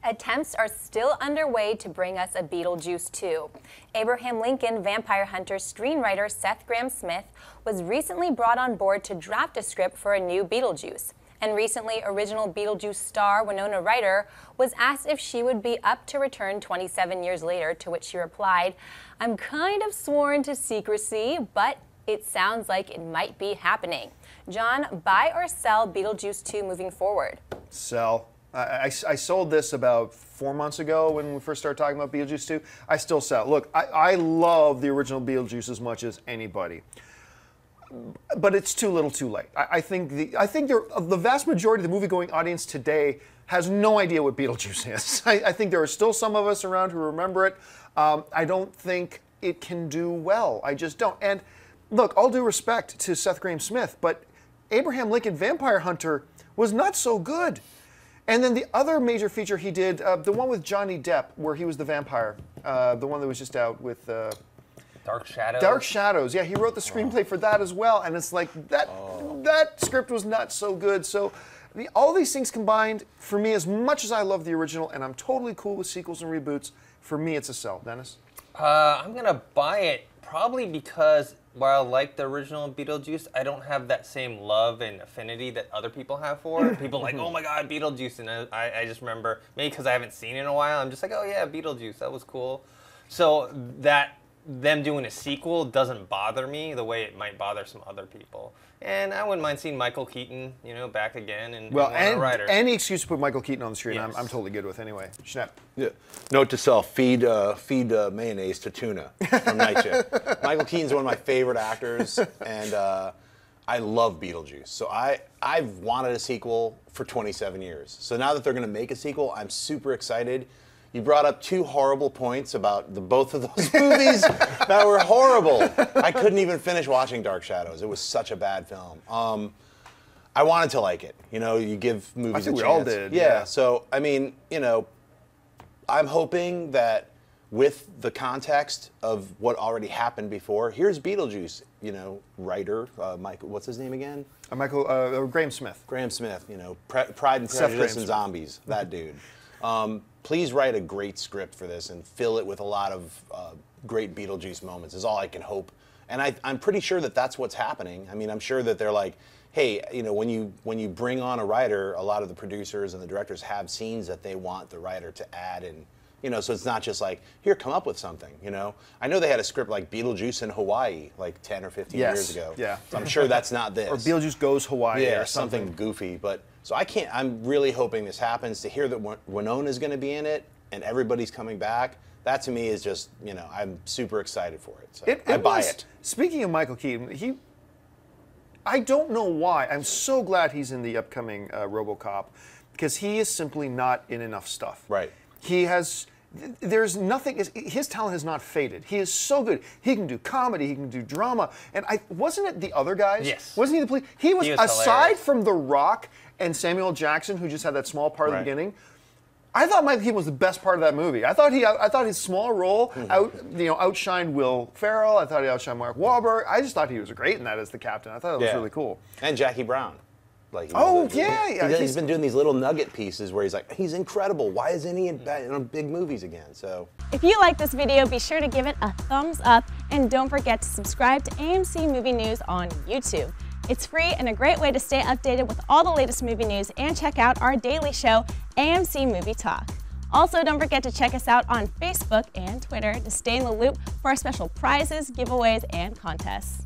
Attempts are still underway to bring us a Beetlejuice 2. Abraham Lincoln Vampire Hunter screenwriter Seth Grahame-Smith was recently brought on board to draft a script for a new Beetlejuice. And recently, original Beetlejuice star Winona Ryder was asked if she would be up to return 27 years later, to which she replied, "I'm kind of sworn to secrecy, but it sounds like it might be happening." John, buy or sell Beetlejuice 2 moving forward? Sell. I sold this about 4 months ago when we first started talking about Beetlejuice 2. I still sell. Look, I love the original Beetlejuice as much as anybody. But it's too little too late. I think the vast majority of the movie-going audience today has no idea what Beetlejuice is. I think there are still some of us around who remember it. I don't think it can do well. I just don't. And look, all due respect to Seth Grahame-Smith, but Abraham Lincoln Vampire Hunter was not so good. And then the other major feature he did, the one with Johnny Depp, where he was the vampire, the one that was just out with... Dark Shadows? Dark Shadows, yeah, he wrote the screenplay for that as well, and it's like, that script was not so good. So all these things combined, for me, as much as I love the original, and I'm totally cool with sequels and reboots, for me it's a sell. Dennis? I'm gonna buy it, probably because while I like the original Beetlejuice, I don't have that same love and affinity that other people have for it. People like, oh my god, Beetlejuice, and I just remember, maybe because I haven't seen it in a while, I'm just like, oh yeah, Beetlejuice, that was cool. So that them doing a sequel doesn't bother me the way it might bother some other people. And I wouldn't mind seeing Michael Keaton, you know, back again and Ryder. Any excuse to put Michael Keaton on the screen, yes. I'm totally good with anyway. Schnepp. Yeah. Note to self: feed mayonnaise to tuna from Night Shift. Michael Keaton's one of my favorite actors, and I love Beetlejuice. So I've wanted a sequel for 27 years. So now that they're going to make a sequel, I'm super excited. You brought up two horrible points about both of those movies that were horrible. I couldn't even finish watching Dark Shadows. It was such a bad film. I wanted to like it. You know, you give movies a chance. We all did. Yeah. So, I mean, you know, I'm hoping that with the context of what already happened before, here's Beetlejuice, you know, writer, Michael, what's his name again? Michael Grahame-Smith. Grahame-Smith, you know, Pride and Prejudice and Zombies, that dude. Please write a great script for this and fill it with a lot of great Beetlejuice moments is all I can hope. And I'm pretty sure that that's what's happening. I mean, I'm sure that they're like, hey, you know, when you bring on a writer, a lot of the producers and the directors have scenes that they want the writer to add, and you know, so it's not just like, here, come up with something, you know. I know they had a script like Beetlejuice in Hawaii like 10 or 15 years ago. Yeah. So I'm sure that's not this. Or Beetlejuice Goes Hawaii or or something goofy, but so I'm really hoping this happens. To hear that Winona's going to be in it and everybody's coming back, that to me is just, you know, I'm super excited for it. So I buy it. Speaking of Michael Keaton, I don't know why. I'm so glad he's in the upcoming RoboCop, because he is simply not in enough stuff. Right. There's nothing, his talent has not faded. He is so good. He can do comedy, he can do drama. And wasn't it the other guys? Yes. Wasn't he the police? He was aside hilarious. from The Rock and Samuel Jackson, who just had that small part at the beginning, I thought Michael Keaton was the best part of that movie. I thought his small role outshined Will Ferrell. I thought he outshined Mark Wahlberg. I just thought he was great in that as the captain. I thought that was really cool. And Jackie Brown. Like, he's been doing these little nugget pieces where he's like, he's incredible. Why isn't he in big movies again? So, if you like this video, be sure to give it a thumbs up, and don't forget to subscribe to AMC Movie News on YouTube. It's free and a great way to stay updated with all the latest movie news, and check out our daily show, AMC Movie Talk. Also, don't forget to check us out on Facebook and Twitter to stay in the loop for our special prizes, giveaways, and contests.